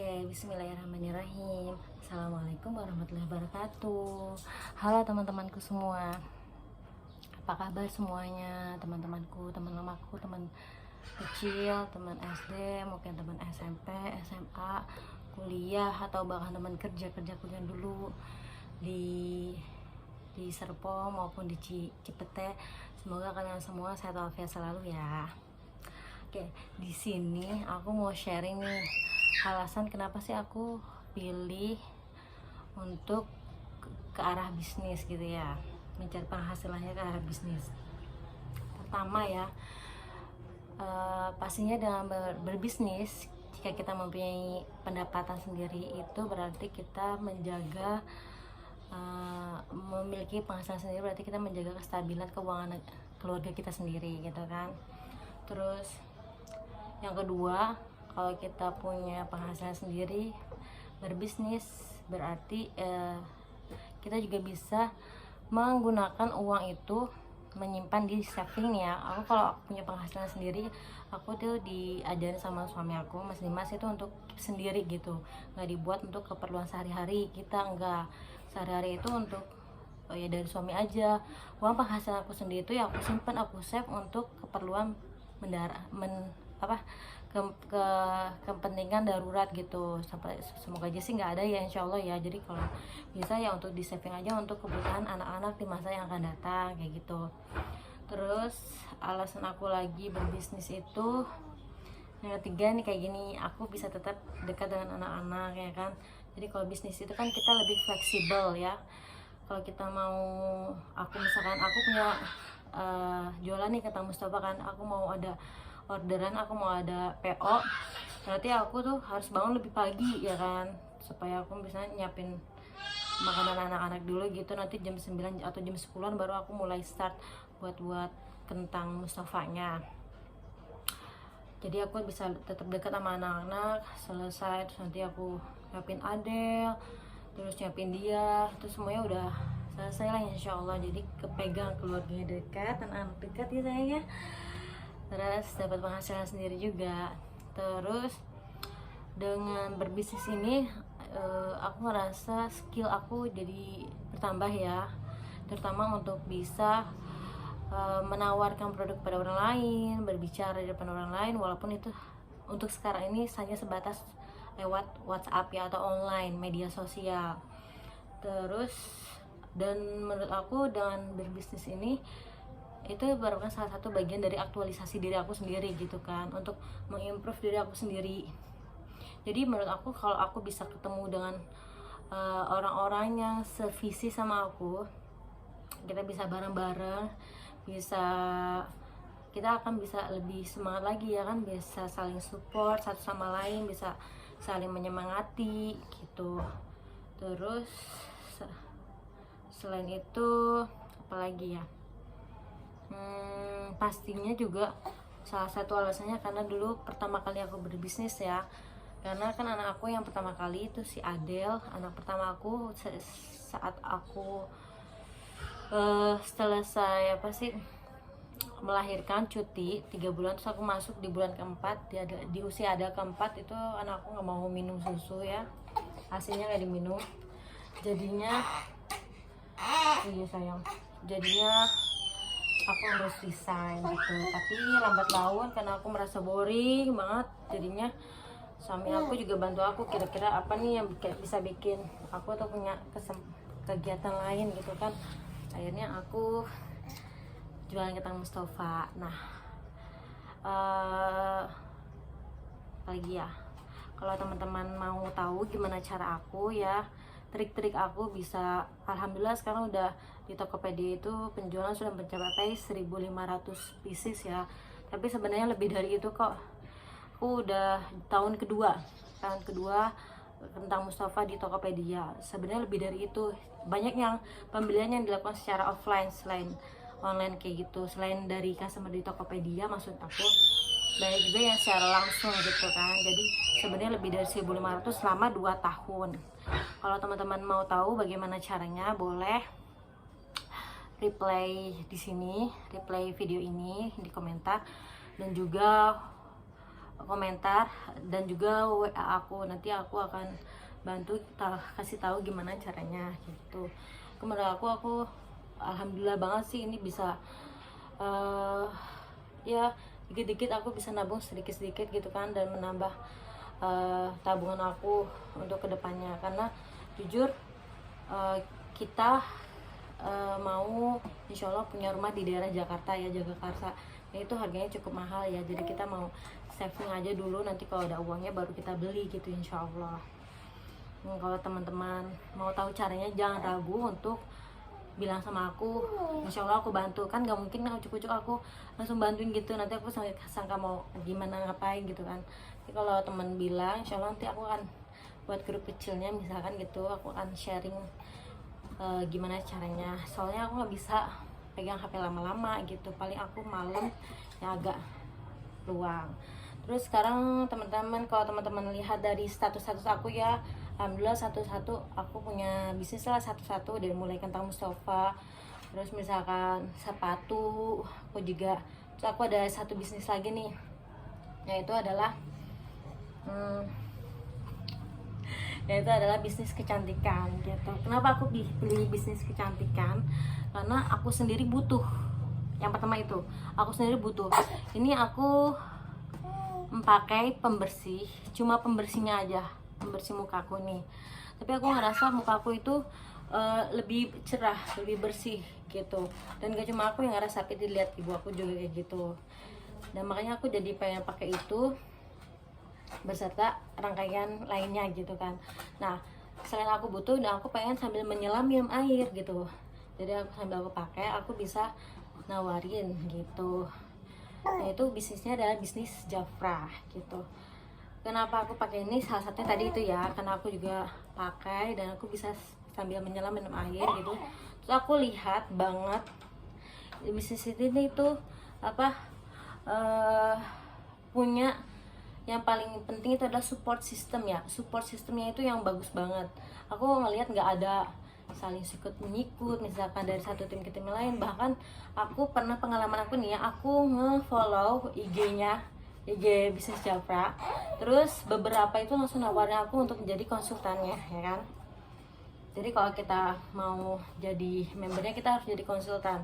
Oke, bismillahirrahmanirrahim. Assalamualaikum warahmatullahi wabarakatuh. Halo teman-temanku semua. Apa kabar semuanya? Teman-temanku, teman lamaku, teman kecil, teman SD, mungkin teman SMP, SMA, kuliah, atau bahkan teman kerja kuliah dulu di Serpong maupun di Cipete. Semoga kalian semua sehat walafiat selalu ya. Oke, di sini aku mau sharing nih alasan kenapa sih aku pilih untuk ke arah bisnis gitu ya, mencari penghasilannya ke arah bisnis. Pertama ya, pastinya dengan berbisnis, jika kita mempunyai pendapatan sendiri itu berarti kita menjaga memiliki penghasilan sendiri, berarti kita menjaga kestabilan keuangan keluarga kita sendiri gitu kan. Terus yang kedua, kalau kita punya penghasilan sendiri berbisnis berarti kita juga bisa menggunakan uang itu menyimpan di saving ya. Kalau aku punya penghasilan sendiri, aku tuh diajarin sama suami aku, Mas Dimas, itu untuk sendiri gitu, nggak dibuat untuk keperluan sehari-hari kita, enggak. Sehari-hari itu untuk ya dari suami aja. Uang penghasilan aku sendiri itu ya aku simpan, aku save untuk keperluan ke kepentingan darurat gitu. Sampai semoga aja sih nggak ada ya, insya Allah ya. Jadi kalau bisa ya untuk di saving aja untuk kebutuhan anak-anak di masa yang akan datang kayak gitu. Terus alasan aku lagi berbisnis itu yang ketiga nih, kayak gini, aku bisa tetap dekat dengan anak-anak ya kan. Jadi kalau bisnis itu kan kita lebih fleksibel ya. Kalau kita mau, misalkan aku punya jualan nih kata Mustafa kan, aku mau ada orderan, aku mau ada PO, berarti aku tuh harus bangun lebih pagi ya kan, supaya aku bisa nyiapin makanan anak-anak dulu gitu. Nanti jam 9 atau jam 10-an baru aku mulai start buat kentang Mustafanya. Jadi aku bisa tetap dekat sama anak-anak, selesai terus nanti aku nyiapin Adel, terus nyiapin dia, terus semuanya udah selesai lah insya Allah. Jadi kepegang keluarganya dekat, anak-anak dekat ya sayangnya, terus dapat penghasilan sendiri juga. Terus dengan berbisnis ini aku ngerasa skill aku jadi bertambah ya, terutama untuk bisa menawarkan produk pada orang lain, berbicara di depan orang lain, walaupun itu untuk sekarang ini hanya sebatas lewat WhatsApp ya, atau online media sosial. Terus dan menurut aku dengan berbisnis ini itu merupakan salah satu bagian dari aktualisasi diri aku sendiri gitu kan, untuk mengimprove diri aku sendiri. Jadi menurut aku kalau aku bisa ketemu dengan orang-orang yang sevisi sama aku, kita bisa bareng-bareng, kita akan bisa lebih semangat lagi ya kan, bisa saling support satu sama lain, bisa saling menyemangati gitu. Terus selain itu apalagi ya, pastinya juga salah satu alasannya karena dulu pertama kali aku berbisnis ya, karena kan anak aku yang pertama kali itu si Adel, anak pertama aku, saat aku setelah saya melahirkan cuti 3 bulan, terus aku masuk di bulan keempat, di usia ada keempat itu anakku nggak mau minum susu ya, hasilnya nggak diminum, jadinya iya sayang, jadinya aku harus resign gitu. Tapi lambat laun karena aku merasa boring banget, jadinya suami aku juga bantu aku kira-kira apa nih yang bisa bikin aku tuh punya kegiatan lain gitu kan. Akhirnya aku jualan kentang Mustafa. Nah apalagi ya, kalau teman-teman mau tahu gimana cara aku ya, trik-trik aku, bisa, alhamdulillah sekarang udah di Tokopedia itu penjualan sudah mencapai 1.500 pieces ya. Tapi sebenarnya lebih dari itu kok. Aku udah tahun kedua tentang Mustafa di Tokopedia. Sebenarnya lebih dari itu. Banyak yang pembelian yang dilakukan secara offline selain online kayak gitu. Selain dari customer di Tokopedia, maksud aku banyak juga yang secara langsung gitu kan. Jadi sebenarnya lebih dari 1.500 selama 2 tahun. Kalau teman-teman mau tahu bagaimana caranya, boleh replay di sini, replay video ini di komentar, dan juga komentar dan juga WA aku, nanti aku akan bantu kasih tahu gimana caranya gitu. Menurut aku alhamdulillah banget sih ini bisa ya dikit-dikit aku bisa nabung sedikit-sedikit gitu kan, dan menambah tabungan aku untuk kedepannya. Karena jujur kita mau insya Allah punya rumah di daerah Jakarta ya, Jagakarsa ya, itu harganya cukup mahal ya, jadi kita mau saving aja dulu, nanti kalau ada uangnya baru kita beli gitu insya Allah. Kalau teman-teman mau tahu caranya jangan ragu untuk bilang sama aku, insya Allah aku bantu. Kan gak mungkin ucuk-ucuk aku langsung bantuin gitu, nanti aku sangka mau gimana ngapain gitu kan. Jadi kalau teman bilang, insya Allah nanti aku akan buat grup kecilnya misalkan gitu, aku akan sharing gimana caranya. Soalnya aku nggak bisa pegang HP lama-lama gitu, paling aku malam yang agak luang. Terus sekarang teman-teman, kalau teman-teman lihat dari status-status aku ya, alhamdulillah satu-satu aku punya bisnis lah, satu-satu, dari mulai kentang Mustafa, terus misalkan sepatu aku juga. Terus aku ada satu bisnis lagi nih, yaitu adalah bisnis kecantikan gitu. Kenapa aku pilih bisnis kecantikan? Karena aku sendiri butuh. Yang pertama itu aku sendiri butuh. Ini aku memakai pembersih, cuma pembersihnya aja, pembersih mukaku nih. Tapi aku ngerasa mukaku itu lebih cerah, lebih bersih gitu. Dan gak cuma aku yang ngerasa, tapi dilihat ibu aku juga kayak gitu. Dan makanya aku jadi pengen pakai itu beserta rangkaian lainnya gitu kan. Nah, selain aku butuh, dan aku pengen sambil menyelam minum air gitu. Jadi aku sambil aku pakai, aku bisa nawarin gitu. Yaitu bisnisnya adalah bisnis Jafra gitu. Kenapa aku pakai ini? Salah satunya tadi itu ya, karena aku juga pakai dan aku bisa sambil menyelam minum air gitu. Terus aku lihat banget bisnis ini tuh punya yang paling penting itu adalah support system ya. Support systemnya itu yang bagus banget. Aku ngelihat nggak ada saling sikut menyikut misalkan dari satu tim ke tim lain. Bahkan aku pernah, pengalaman aku nih ya, aku nge-follow IG-nya, IG bisnis Jafra, terus beberapa itu langsung nawarin aku untuk menjadi konsultannya ya kan. Jadi kalau kita mau jadi membernya, kita harus jadi konsultan.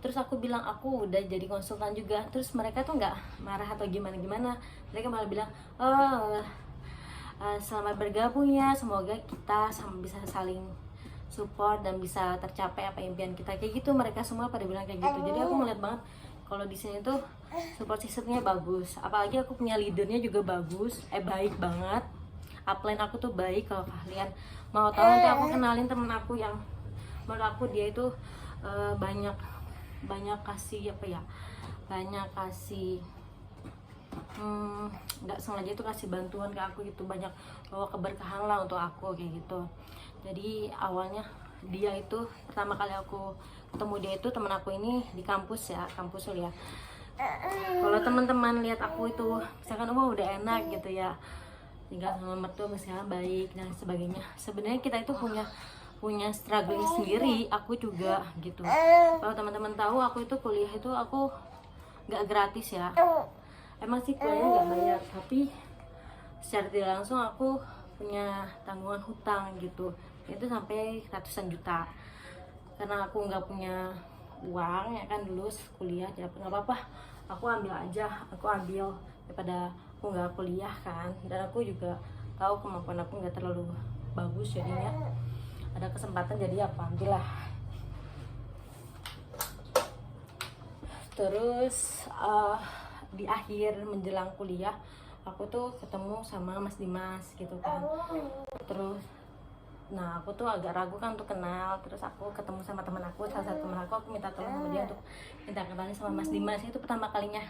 Terus aku bilang aku udah jadi konsultan juga, terus mereka tuh nggak marah atau gimana, mereka malah bilang selamat bergabung ya, semoga kita bisa saling support dan bisa tercapai apa impian kita, kayak gitu. Mereka semua pada bilang kayak gitu. Jadi aku melihat banget kalau di sini tuh support systemnya bagus, apalagi aku punya leadernya juga bagus, baik banget. Upline aku tuh baik. Kalau kalian mau tahu, nanti aku kenalin temen aku yang menurut aku dia itu banyak kasih banyak kasih nggak sengaja itu kasih bantuan ke aku gitu, banyak bawa keberkahan lah untuk aku kayak gitu. Jadi awalnya dia itu pertama kali aku ketemu dia itu, teman aku ini di kampus ya, kampus ya. Kalau teman-teman lihat aku itu misalkan udah enak gitu ya, tinggal sama mertua misalnya baik dan sebagainya, sebenarnya kita itu punya struggling sendiri. Aku juga gitu. Kalau teman-teman tahu, aku itu kuliah itu aku nggak gratis ya, emang sih kuliahnya nggak bayar, tapi secara tidak langsung aku punya tanggungan hutang gitu, itu sampai ratusan juta. Karena aku nggak punya uang ya kan, dulu kuliah ya nggak apa-apa, aku ambil aja, aku ambil daripada aku nggak kuliah kan. Dan aku juga tahu kemampuan aku nggak terlalu bagus, jadinya ada kesempatan jadi apa ambillah. Terus di akhir menjelang kuliah aku tuh ketemu sama Mas Dimas gitu kan. Terus nah aku tuh agak ragu kan untuk kenal. Terus aku ketemu sama teman aku, salah satu teman aku minta tolong sama dia untuk minta kenalin sama Mas Dimas. Itu pertama kalinya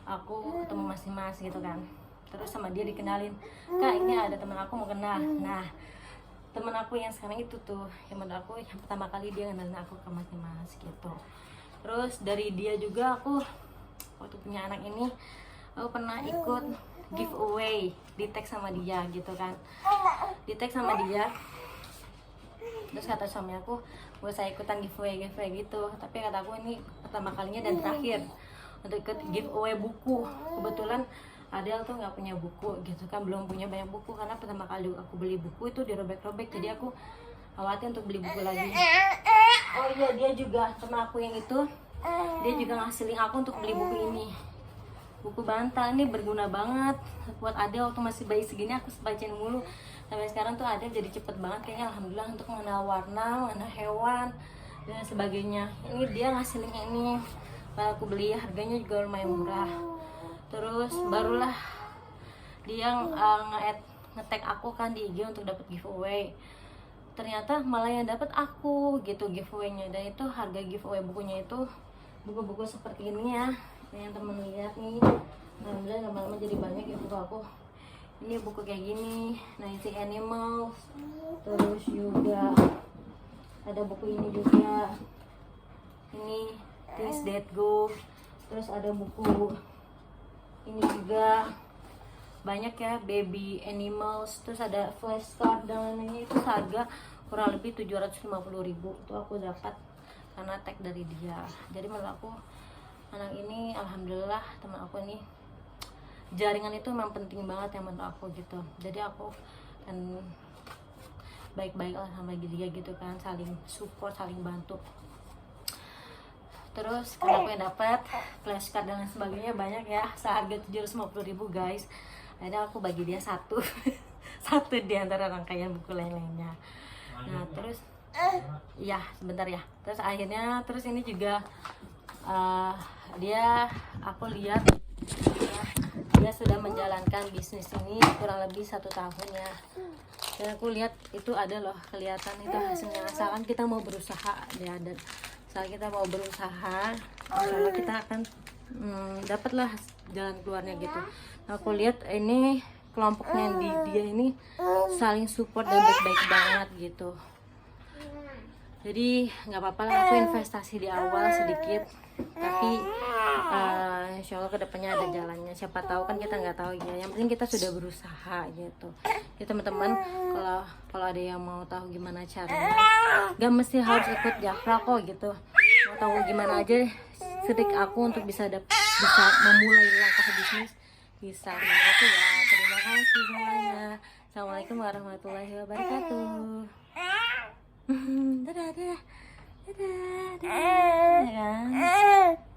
aku ketemu Mas Dimas gitu kan. Terus sama dia dikenalin, Kak ini ada teman aku mau kenal. Nah teman aku yang sekarang itu tuh yang menurut aku yang pertama kali dia kenalin aku ke Mas Dimas gitu. Terus dari dia juga aku waktu punya anak ini, aku pernah ikut giveaway, di tag sama dia gitu kan, di tag sama dia. Terus kata suami aku, gue saya ikutan giveaway gitu, tapi kata aku ini pertama kalinya dan terakhir untuk ikut giveaway buku. Kebetulan Adele tuh nggak punya buku gitu kan, belum punya banyak buku karena pertama kali aku beli buku itu dirobek-robek, jadi aku khawatir untuk beli buku lagi. Oh iya, dia juga teman aku yang itu, dia juga ngasih link aku untuk beli buku ini, buku bantal. Ini berguna banget buat Adele waktu masih bayi segini, aku bacain mulu sampai sekarang tuh Adele jadi cepet banget kayaknya, alhamdulillah, untuk mengenal warna, mengenal hewan dan sebagainya. Ini dia ngasih link ini, aku beli, harganya juga lumayan murah. Terus barulah dia nge-tag aku kan di IG untuk dapat giveaway. Ternyata malah yang dapat aku gitu giveaway-nya, dan itu harga giveaway bukunya itu buku-buku seperti ini ya, yang temen lihat nih. Alhamdulillah lama-lama jadi banyak ya buku aku. Ini buku kayak gini, Nighting Animals. Terus juga ada buku ini juga, ini Things That Go. Terus ada buku ini juga banyak ya, Baby Animals. Terus ada flashcard dan lainnya, itu harga kurang lebih 750.000 itu aku dapat karena tag dari dia. Jadi menurut aku anak ini, alhamdulillah, teman aku ini jaringan itu memang penting banget ya menurut aku gitu. Jadi aku kan baik-baik lah sama dia gitu kan, saling support, saling bantu. Terus kalau aku yang dapat flashcard dan sebagainya banyak ya, seharga 750.000 guys. Akhirnya aku bagi dia satu satu di antara rangkaian buku lain-lainnya. Nah terus ya sebentar ya, terus akhirnya terus ini juga aku lihat dia sudah menjalankan bisnis ini kurang lebih 1 tahun ya, dan aku lihat itu ada loh, kelihatan itu hasilnya. Asalkan kita mau berusaha ya, dan saat kita mau berusaha, insya kita akan dapatlah jalan keluarnya gitu. Nah, aku lihat ini kelompoknya di dia ini saling support dan baik-baik banget gitu. Jadi nggak apa-apa lah aku investasi di awal sedikit, tapi insya Allah kedepannya ada jalannya. Siapa tahu kan, kita nggak tahu ya. Yang penting kita sudah berusaha gitu. Jadi teman-teman, kalau ada yang mau tahu gimana caranya, nggak mesti harus ikut Jafra kok gitu. Mau tahu gimana aja trik aku untuk bisa memulai langkah bisnis, bisa. Aku ya, terima kasih semuanya. Assalamualaikum warahmatullahi wabarakatuh. Dadah, dadah, dadah, dadah, dadah.